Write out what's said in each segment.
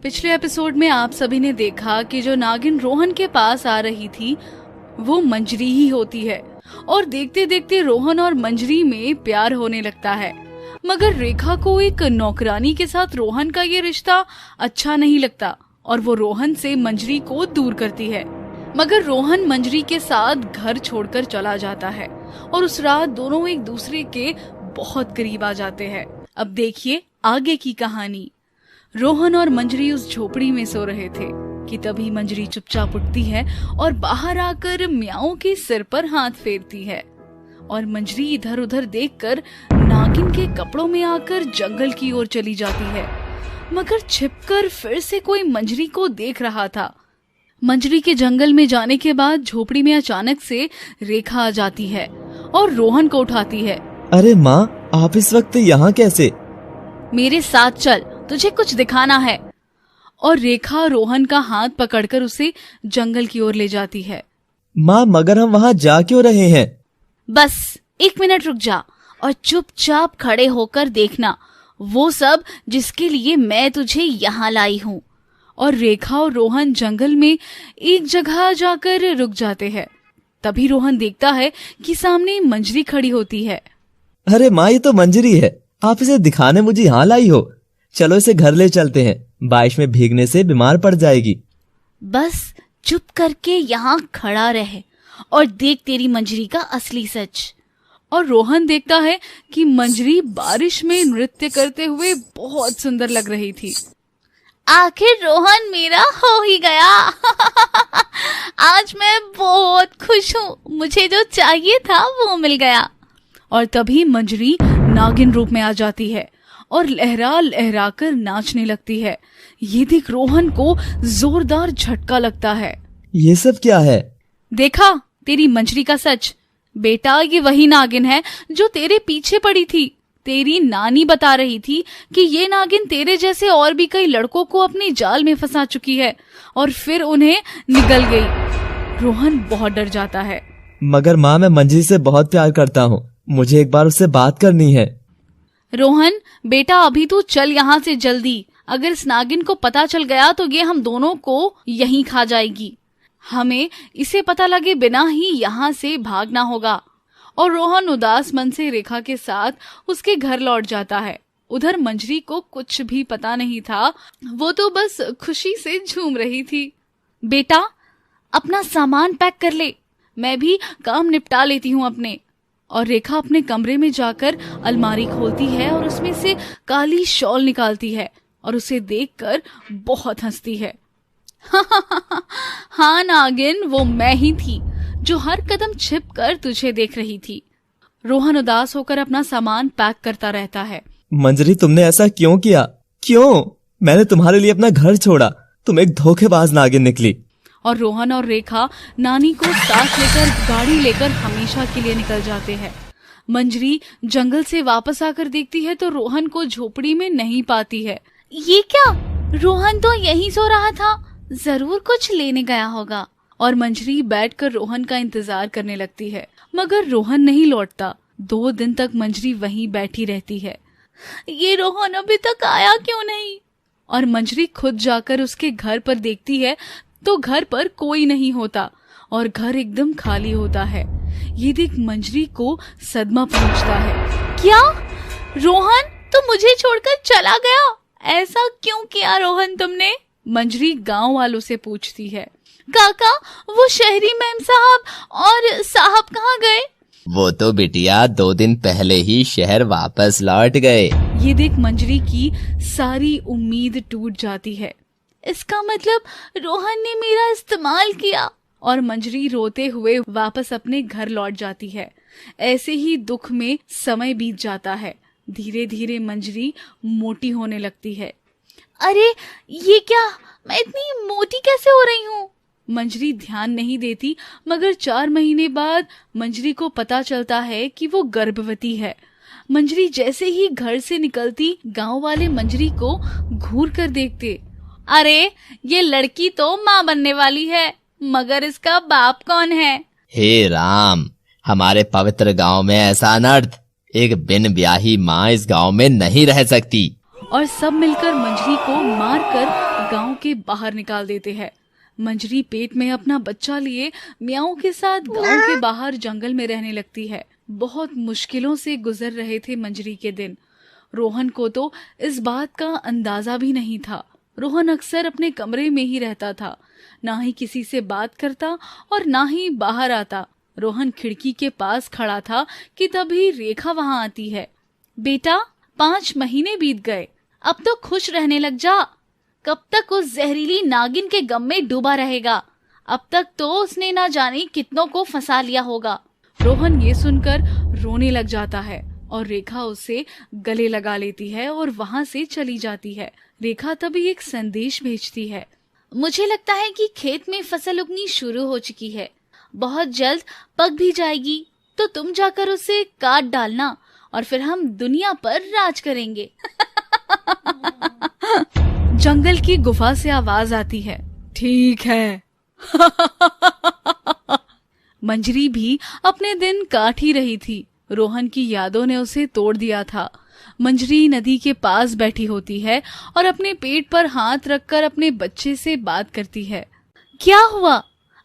पिछले एपिसोड में आप सभी ने देखा कि जो नागिन रोहन के पास आ रही थी वो मंजरी ही होती है और देखते देखते रोहन और मंजरी में प्यार होने लगता है। मगर रेखा को एक नौकरानी के साथ रोहन का ये रिश्ता अच्छा नहीं लगता और वो रोहन से मंजरी को दूर करती है। मगर रोहन मंजरी के साथ घर छोड़कर चला जाता है और उस रात दोनों एक दूसरे के बहुत करीब आ जाते हैं। अब देखिए आगे की कहानी। रोहन और मंजरी उस झोपड़ी में सो रहे थे कि तभी मंजरी चुपचाप उठती है और बाहर आकर म्याऊ के सिर पर हाथ फेरती है और मंजरी इधर उधर देखकर नागिन के कपड़ों में आकर जंगल की ओर चली जाती है। मगर छिपकर फिर से कोई मंजरी को देख रहा था। मंजरी के जंगल में जाने के बाद झोपड़ी में अचानक से रेखा आ जाती है और रोहन को उठाती है। अरे माँ, आप इस वक्त यहाँ कैसे? मेरे साथ चल, तुझे कुछ दिखाना है। और रेखा रोहन का हाथ पकड़कर उसे जंगल की ओर ले जाती है। माँ, मगर हम वहाँ जा क्यों रहे हैं? बस 1 मिनट रुक जा और चुपचाप खड़े होकर देखना वो सब जिसके लिए मैं तुझे यहाँ लाई हूँ। और रेखा और रोहन जंगल में एक जगह जाकर रुक जाते हैं। तभी रोहन देखता है कि सामने मंजरी खड़ी होती है। अरे माँ, ये तो मंजरी है। आप इसे दिखाने मुझे यहाँ लाई हो। चलो इसे घर ले चलते हैं, बारिश में भीगने से बीमार पड़ जाएगी। बस चुप करके यहाँ खड़ा रहे और देख तेरी मंजरी का असली सच। और रोहन देखता है कि मंजरी बारिश में नृत्य करते हुए बहुत सुंदर लग रही थी। आखिर रोहन मेरा हो ही गया। आज मैं बहुत खुश हूँ, मुझे जो चाहिए था वो मिल गया। और तभी मंजरी नागिन रूप में आ जाती है और लहरा लहरा कर नाचने लगती है। ये देख रोहन को जोरदार झटका लगता है। ये सब क्या है? देखा तेरी मंजरी का सच। बेटा, ये वही नागिन है जो तेरे पीछे पड़ी थी। तेरी नानी बता रही थी कि ये नागिन तेरे जैसे और भी कई लड़कों को अपने जाल में फंसा चुकी है और फिर उन्हें निगल गई। रोहन बहुत डर जाता है। मगर माँ, मैं मंजरी से बहुत प्यार करता हूँ, मुझे एक बार उससे बात करनी है। रोहन बेटा, अभी तू चल यहाँ से जल्दी। अगर इस नागिन को पता चल गया तो ये हम दोनों को यहीं खा जाएगी। हमें इसे पता लगे बिना ही यहाँ से भागना होगा। और रोहन उदास मन से रेखा के साथ उसके घर लौट जाता है। उधर मंजरी को कुछ भी पता नहीं था, वो तो बस खुशी से झूम रही थी। बेटा, अपना सामान पैक कर ले, मैं भी काम निपटा लेती हूँ अपने। और रेखा अपने कमरे में जाकर अलमारी खोलती है और उसमें से काली शॉल निकालती है और उसे देखकर बहुत हंसती है। हाँ नागिन, वो मैं ही थी जो हर कदम छिपकर तुझे देख रही थी। रोहन उदास होकर अपना सामान पैक करता रहता है। मंजरी, तुमने ऐसा क्यों किया? क्यों? मैंने तुम्हारे लिए अपना घर छोड़ा, तुम एक धोखेबाज नागिन निकली। और रोहन और रेखा नानी को साथ लेकर गाड़ी लेकर हमेशा के लिए निकल जाते हैं। मंजरी जंगल से वापस आकर देखती है तो रोहन को झोपड़ी में नहीं पाती है। ये क्या? रोहन तो यहीं सो रहा था, जरूर कुछ लेने गया होगा। और मंजरी बैठकर रोहन का इंतजार करने लगती है, मगर रोहन नहीं लौटता। 2 दिन तक मंजरी वहीं बैठी रहती है। ये रोहन अभी तक आया क्यों नहीं? और मंजरी खुद जाकर उसके घर पर देखती है तो घर पर कोई नहीं होता और घर एकदम खाली होता है। ये देख मंजरी को सदमा पहुंचता है। क्या रोहन, तुम मुझे छोड़कर चला गया? ऐसा क्यों किया रोहन तुमने? मंजरी गांव वालों से पूछती है। काका, वो शहरी मेम साहब और साहब कहाँ गए? वो तो बिटिया 2 दिन पहले ही शहर वापस लौट गए। ये देख मंजरी की सारी उम्मीद टूट जाती है। इसका मतलब रोहन ने मेरा इस्तेमाल किया। और मंजरी रोते हुए वापस अपने घर लौट जाती है। ऐसे ही दुख में समय बीत जाता है। धीरे धीरे मंजरी मोटी होने लगती है। अरे ये क्या, मैं इतनी मोटी कैसे हो रही हूँ? मंजरी ध्यान नहीं देती, मगर 4 महीने बाद मंजरी को पता चलता है कि वो गर्भवती है। मंजरी जैसे ही घर से निकलती, गांव वाले मंजरी को घूर कर देखते। अरे ये लड़की तो माँ बनने वाली है, मगर इसका बाप कौन है? हे राम, हमारे पवित्र गांव में ऐसा अनर्थ, एक बिन ब्याही माँ इस गांव में नहीं रह सकती। और सब मिलकर मंजरी को मारकर गांव के बाहर निकाल देते हैं। मंजरी पेट में अपना बच्चा लिए म्याऊ के साथ गांव के बाहर जंगल में रहने लगती है। बहुत मुश्किलों से गुजर रहे थे मंजरी के दिन। रोहन को तो इस बात का अंदाजा भी नहीं था। रोहन अक्सर अपने कमरे में ही रहता था, ना ही किसी से बात करता और ना ही बाहर आता। रोहन खिड़की के पास खड़ा था कि तभी रेखा वहां आती है। बेटा, 5 महीने बीत गए, अब तो खुश रहने लग जा। कब तक उस जहरीली नागिन के गम में डूबा रहेगा? अब तक तो उसने ना जाने कितनों को फंसा लिया होगा। रोहन ये सुनकर रोने लग जाता है और रेखा उसे गले लगा लेती है और वहां से चली जाती है। रेखा तभी एक संदेश भेजती है। मुझे लगता है कि खेत में फसल उगनी शुरू हो चुकी है, बहुत जल्द पक भी जाएगी, तो तुम जाकर उसे काट डालना और फिर हम दुनिया पर राज करेंगे। जंगल की गुफा से आवाज आती है, ठीक है। मंजरी भी अपने दिन काट ही रही थी। रोहन की यादों ने उसे तोड़ दिया था। मंजरी नदी के पास बैठी होती है और अपने पेट पर हाथ रखकर अपने बच्चे से बात करती है। क्या हुआ?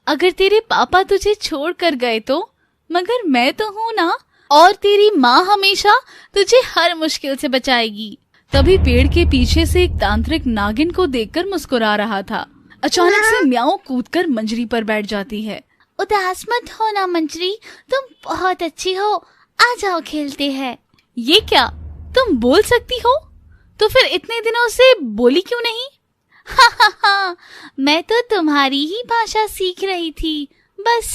अगर तेरे पापा तुझे छोड़ कर गए तो? मगर मैं तो हूँ ना, और तेरी माँ हमेशा तुझे हर मुश्किल से बचाएगी। तभी पेड़ के पीछे से एक तांत्रिक नागिन को देखकर मुस्कुरा रहा था। अचानक से म्याऊ कूदकर मंजरी पर बैठ जाती है। उदास मत हो ना मंजरी, तुम बहुत अच्छी हो, आ जाओ खेलते हैं। ये क्या, तुम बोल सकती हो? तो फिर इतने दिनों से बोली क्यों नहीं? हा, मैं तो तुम्हारी ही भाषा सीख रही थी बस।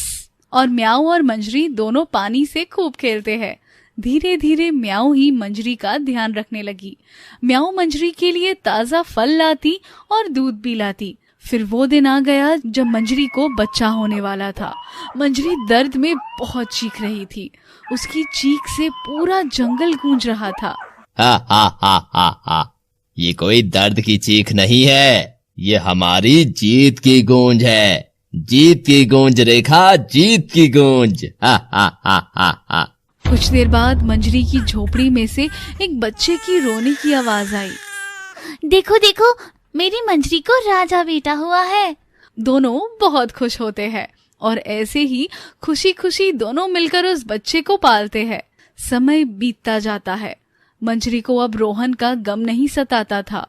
और म्याऊ और मंजरी दोनों पानी से खूब खेलते हैं। धीरे धीरे म्याऊ ही मंजरी का ध्यान रखने लगी। म्याऊ मंजरी के लिए ताजा फल लाती और दूध भी लाती। फिर वो दिन आ गया जब मंजरी को बच्चा होने वाला था। मंजरी दर्द में बहुत चीख रही थी। उसकी चीख से पूरा जंगल गूंज रहा था। हा हा हा हा हा, ये कोई दर्द की चीख नहीं है, ये हमारी जीत की गूंज है। जीत की गूंज रेखा, जीत की गूंज। हा हा हा हा हा। कुछ देर बाद मंजरी की झोपड़ी में से एक बच्चे की रोने की आवाज आई। देखो देखो, मेरी मंजरी को राजा बेटा हुआ है। दोनों बहुत खुश होते हैं और ऐसे ही खुशी खुशी दोनों मिलकर उस बच्चे को पालते हैं। समय बीतता जाता है। मंजरी को अब रोहन का गम नहीं सताता था,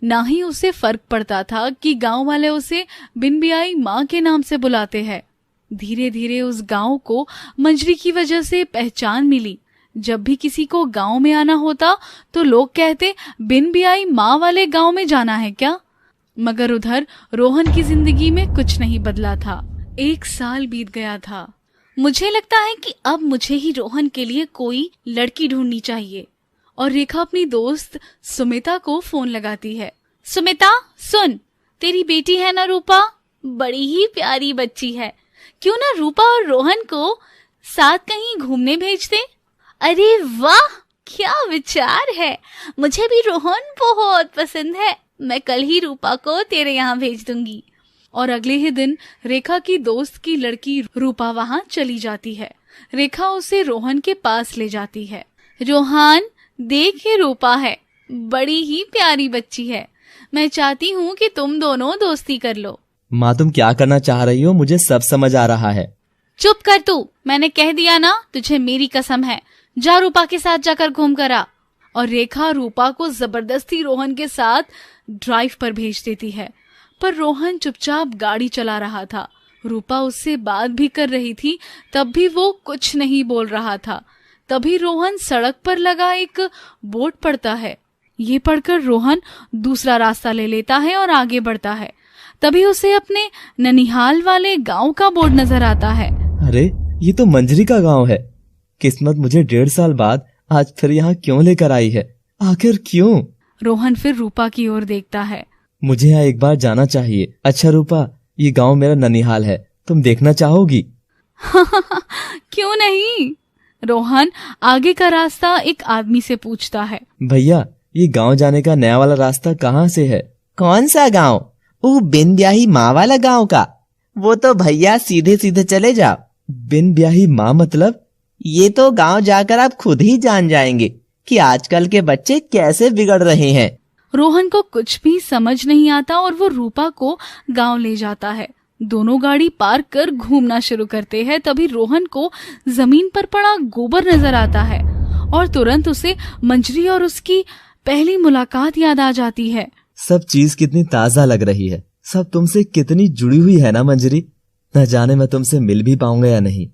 ना ही उसे फर्क पड़ता था कि गांव वाले उसे बिन ब्याई माँ के नाम से बुलाते हैं। धीरे धीरे उस गांव को मंजरी की वजह से पहचान मिली। जब भी किसी को गांव में आना होता तो लोग कहते, बिन ब्याई माँ वाले गांव में जाना है क्या? मगर उधर रोहन की जिंदगी में कुछ नहीं बदला था। 1 साल बीत गया था। मुझे लगता है कि अब मुझे ही रोहन के लिए कोई लड़की ढूंढनी चाहिए। और रेखा अपनी दोस्त सुमिता को फोन लगाती है। सुमिता सुन, तेरी बेटी है ना रूपा, बड़ी ही प्यारी बच्ची है। क्यों ना रूपा और रोहन को साथ कहीं घूमने भेज दे? अरे वाह, क्या विचार है। मुझे भी रोहन बहुत पसंद है। मैं कल ही रूपा को तेरे यहाँ भेज दूंगी। और अगले ही दिन रेखा की दोस्त की लड़की रूपा वहाँ चली जाती है। रेखा उसे रोहन के पास ले जाती है। रोहन देख, ये रूपा है, बड़ी ही प्यारी बच्ची है। मैं चाहती हूँ कि तुम दोनों दोस्ती कर लो। माँ, तुम क्या करना चाह रही हो मुझे सब समझ आ रहा है। चुप कर तू, मैंने कह दिया ना, तुझे मेरी कसम है। जा रूपा के साथ जाकर घूम कर आ। और रेखा रूपा को जबरदस्ती रोहन के साथ ड्राइव पर भेज देती है। पर रोहन चुपचाप गाड़ी चला रहा था। रूपा उससे बात भी कर रही थी, तब भी वो कुछ नहीं बोल रहा था। तभी रोहन सड़क पर लगा एक बोर्ड पढ़ता है। ये पढ़कर रोहन दूसरा रास्ता ले लेता है और आगे बढ़ता है। तभी उसे अपने ननिहाल वाले गांव का बोर्ड नजर आता है। अरे, ये तो मंजरी का गांव है। किस्मत मुझे 1.5 साल बाद आज फिर यहाँ क्यों लेकर आई है? आखिर क्यों? रोहन फिर रूपा की ओर देखता है। मुझे यहाँ एक बार जाना चाहिए। अच्छा रूपा, ये गांव मेरा ननिहाल है, तुम देखना चाहोगी? क्यों नहीं? रोहन आगे का रास्ता एक आदमी से पूछता है। भैया, ये गांव जाने का नया वाला रास्ता कहाँ से है? कौन सा गांव? वो बिन ब्याही माँ वाला गांव का? वो तो भैया सीधे सीधे चले जाओ। बिन ब्याही माँ मतलब? ये तो गांव जाकर आप खुद ही जान जाएंगे कि आजकल के बच्चे कैसे बिगड़ रहे हैं। रोहन को कुछ भी समझ नहीं आता और वो रूपा को गांव ले जाता है। दोनों गाड़ी पार्क कर घूमना शुरू करते हैं। तभी रोहन को जमीन पर पड़ा गोबर नजर आता है और तुरंत उसे मंजरी और उसकी पहली मुलाकात याद आ जाती है। सब चीज कितनी ताजा लग रही है, सब तुमसे कितनी जुड़ी हुई है ना मंजरी। न जाने मैं तुमसे मिल भी पाऊंगा या नहीं।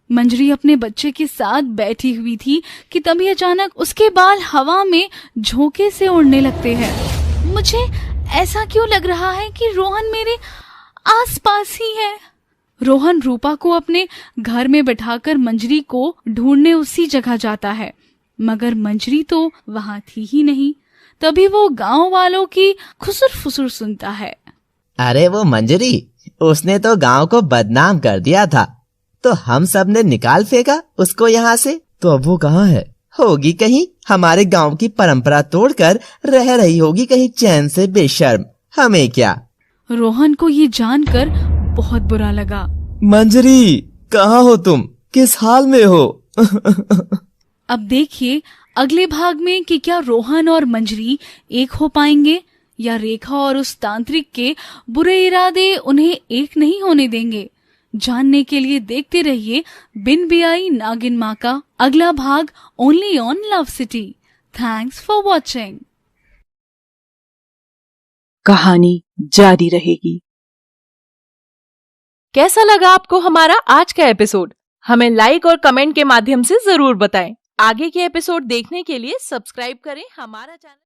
मंजरी अपने बच्चे के साथ बैठी हुई थी कि तभी अचानक उसके बाल हवा में झोंके से उड़ने लगते हैं। मुझे ऐसा क्यों लग रहा है कि रोहन मेरे आसपास ही है। रोहन रूपा को अपने घर में बैठाकर मंजरी को ढूंढने उसी जगह जाता है, मगर मंजरी तो वहां थी ही नहीं। तभी वो गांव वालों की खुसुर फुसुर सुनता है। अरे वो मंजरी, उसने तो गांव को बदनाम कर दिया था, तो हम सब ने निकाल फेंका उसको यहाँ से। तो अब वो कहाँ है? होगी कहीं हमारे गांव की परंपरा तोड़कर रह रही होगी कहीं चैन से बेशर्म। हमें क्या। रोहन को ये जानकर बहुत बुरा लगा। मंजरी, कहाँ हो तुम? किस हाल में हो? अब देखिए अगले भाग में कि क्या रोहन और मंजरी एक हो पाएंगे या रेखा और उस तांत्रिक के बुरे इरादे उन्हें एक नहीं होने देंगे। जानने के लिए देखते रहिए बिन बियाई नागिन माँ का अगला भाग only on love city. Thanks for watching. कहानी जारी रहेगी। कैसा लगा आपको हमारा आज का एपिसोड? हमें लाइक और कमेंट के माध्यम से जरूर बताएं। आगे के एपिसोड देखने के लिए सब्सक्राइब करें हमारा चैनल।